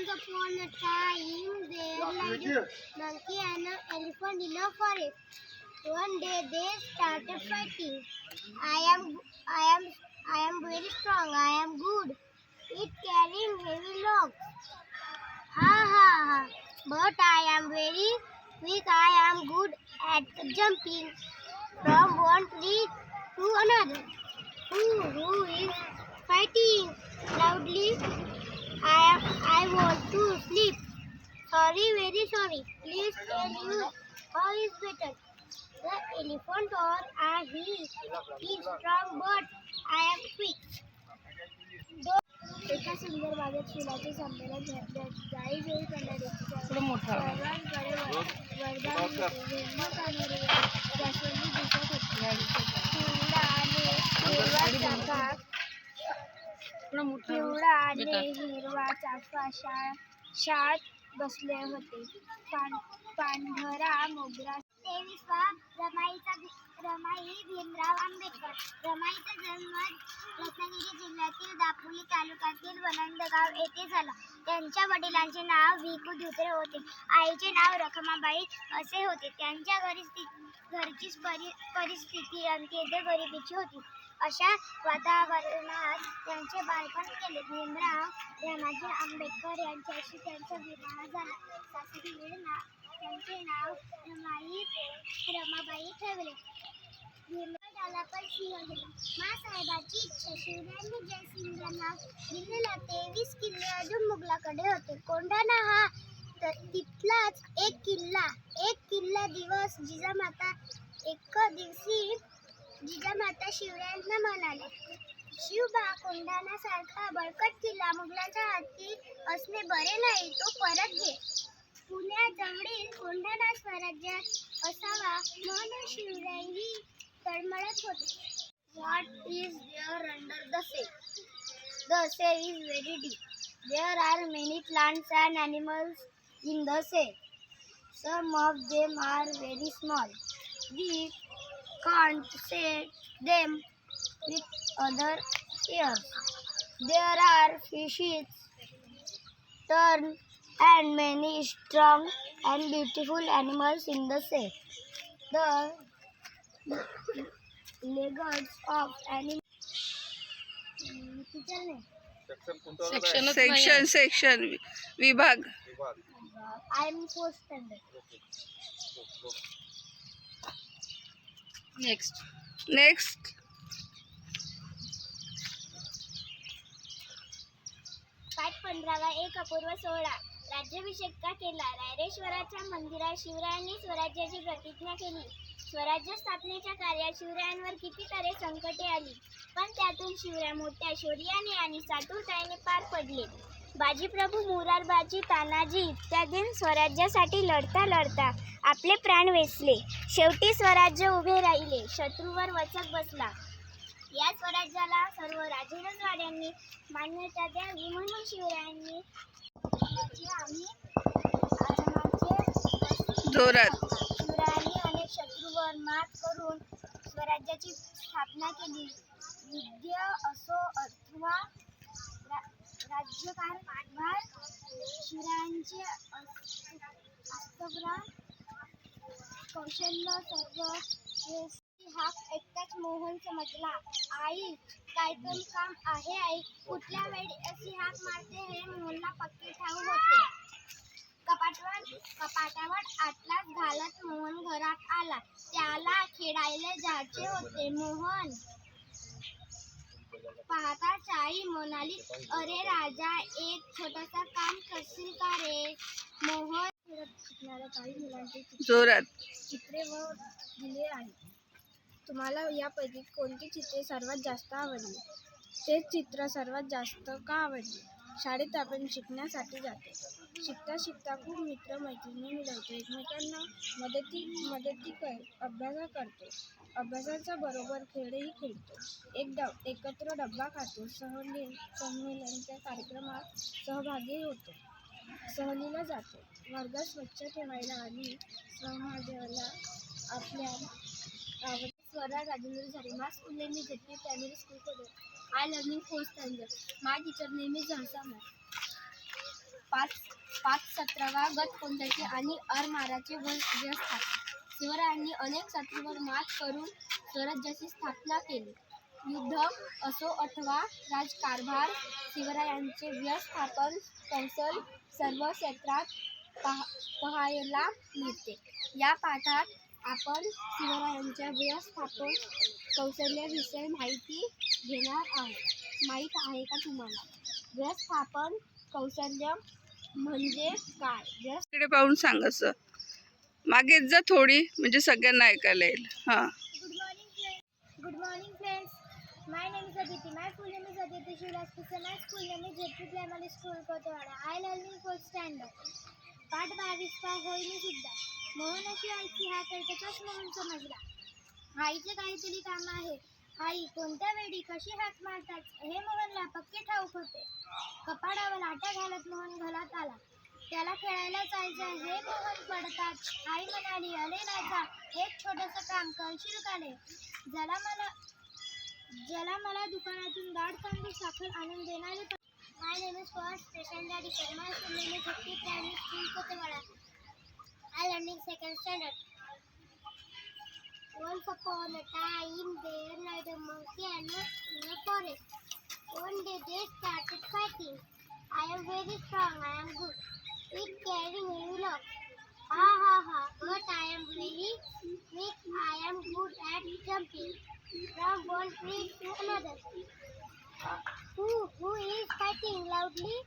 Once upon a time, there lived a monkey and an elephant in a forest. One day they started fighting. I am very strong. I am good. It carrying heavy logs. Ha ha ha. But I am very weak. I am good at jumping from one tree to another. Who is fighting loudly? I want to sleep. Sorry, very sorry. Please tell you how is better. The elephant or he is strong, but I am quick. एका सुंदर बागेत फुलाचे संमेलन जाई करणारे सर्वांकडे वरदान होते. हिम्मत आणि जास्वंदी दिसत होती. पिवळा आणि हिरवा चाफा शाळेत बसले होते. पांढरा मोगरा. 23 रमाई भीमराव आंबेडकर. रमाईचा जन्म रत्नागिरी जिल्ह्यातील दापोली तालुक्यातील वनंदगाव येथे झाला. त्यांच्या वडिलांचे नाव भिकू धोत्रे होते. आईचे नाव रखमाबाई असे होते. त्यांच्या घरची परिस्थिती अंत्येत गरिबीची होती. अशा वातावरणात त्यांचे बालपण गेले. भीमराव रामाजी आंबेडकर यांच्याशी त्यांचा विवाह झाला. सासरी त्यांचे नाव रमाबाई ठेवले. भीमरावाला पण सिंह गेला. माँसाहेबांची इच्छा. शिवरायांनी जयसिंगांना दिलेला 23 किल्ले अजून मुघलाकडे होते. कोंढाणा हा तिथलाच एक किल्ला दिवस एक दिवशी जिजामाता शिवरायांना म्हणाले, शिवबा, कोंढाणा बळकट किल्ला मुघलांच्या हाती असणे बरे नाही, तो परत घे. पुण्याजवळील कोंढाणा स्वराज्य असावा म्हणून शिवरायही तळमळत होते. What is there under the sea? The sea is very deep. There are many plants and animals in the sea. Some of them are very small. We can't see them with other ears. There are fishes, terns, and many strong and beautiful animals in the sea. The legs of animals. Section विभाग. I am 4th standard. Next. पाठ 15 एक अपूर्व सोहळा. राज्याभिषेक का केला. रायरेश्वराच्या मंदिरात शिवरायांनी स्वराज्याची प्रतिज्ञा केली. स्वराज्य स्थापनेच्या कार्यात शिवरायांवर कितीतरी संकटे आली, पण त्यातून शिवराय मोठ्या शौर्याने आणि चातुर्याने पार पडले. बाजीप्रभू, मोरारबाजी, तानाजी इत्यादी स्वराज्यासाठी लढता आपले प्राण वेचले. शेवटी स्वराज्य उभे राहिले. शत्रूवर वचक बसला. या स्वराज्याला सर्व राजेरजवाड्यांनी मान्यता द्यावी म्हणून शिवरायांनी शिवरायांनी अनेक शत्रूवर मात करून स्वराज्याची स्थापना केली. विद्या असो अथवा राज्यकारभार, शिवरायांचे अस्तबरा कौशल्य सर्व हाक ऐकताच मोहन समजला. आई, काय पण काम आहे आई? कुठल्या वेळी अशी हाक मारते हे मोहनला पक्के ठाऊक होते. कपाटावर आटलाच घालत मोहन घरात आला. त्याला खेळायला जायचे होते. मोहन पाहताच आई म्हणाली, अरे राजा, एक छोटंसं काम करशील का रे? मोहन शिकणाऱ्या काही मुलांचे चित्रे दिले आहे. तुम्हाला यापैकी कोणती चित्रे सर्वात जास्त आवडली? ते चित्र सर्वात जास्त का आवडले? शाळेत आपण शिकण्यासाठी जातो. शिकता खूप मित्रमैत्रिणी मिळवतो. एकमेकांना अभ्यास करतो. अभ्यासाच्या बरोबर खेळही खेळतो. एकत्र डब्बा खातो. संमेलनाच्या कार्यक्रमात सहभागी होतो. सहलीला जातो. वर्गात स्वच्छ ठेवायला आणि समाजाला आपल्या आवडीचे स्वरा राजेंद्र झाले. My school name is JP Primary School. I learning 4th standard. My teacher name is Hansa. 17वा गट कोणत्याचे आणि अरमाराचे व्यवस्थापन. शिवरायांनी अनेक शत्रूंवर मात करून स्वराज्याची स्थापना केली. युद्ध असो अथवा राजकारभार, शिवरायांचे व्यवस्थापन कौशल सर्व क्षेत्रात पाहायला मिळते. या पाठात आपण शिवरायांच्या व्यवस्थापन कौशल्याविषयी माहिती घेणार आहोत. माहीत आहे का तुम्हाला व्यवस्थापन कौशल्य म्हणजे काय? इकडे पाहून सांग. असं मागेच जा थोडी, म्हणजे सगळ्यांना ऐकायला येईल. हां. Good morning friends. My name is Aditi. My full name is Aditi Shivraj Pise. My school name is Jetri Primary School Kotewada. I learn in 4th standard. पाठ 22 होईनी सुद्धा. मोहनाची आईची हा कर्कचाच मोहन समजला. आईचे काहीतरी काम आहे. आई कोणत्या वेळी कशी हाक मारतात हे मोहनला पक्के ठाऊक होते. कपाडावर लाटा घालत मोहन घरात आला. त्याला खेळायला जायचं हे मोहन पडतात आई म्हणाली, अरे राजा, एक छोटंसं काम करशील का रे? ज्याला मला दुकानातून दाट तांदूळ साखर आणून देणारे. My name is first station daddy my full name is जेट्री primary school Kotewada. I learning second standard. Once upon a time there lived a monkey and in a forest. One day they started fighting. I am very strong, I am good. It carry many logs. Ha ha ha, but I am very weak. I am good at jumping from one tree to another. Who is fighting loudly?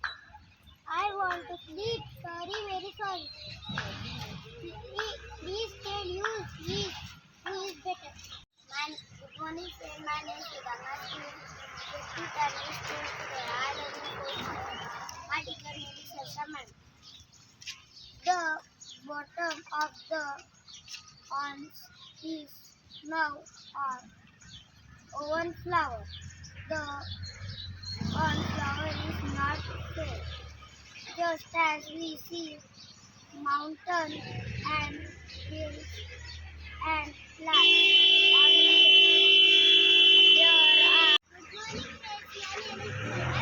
I want to sleep. Sorry, very sorry. Please tell you who is better. Good morning, friend. My name is Sudhama. Jetri Primary School today. I learn in 4th. My teacher name is Harsha ma'am. The bottom of the pond is now one flower. The one flower is not fair. Just as we see mountains and hills and plants, there are. Good morning, friends. My name is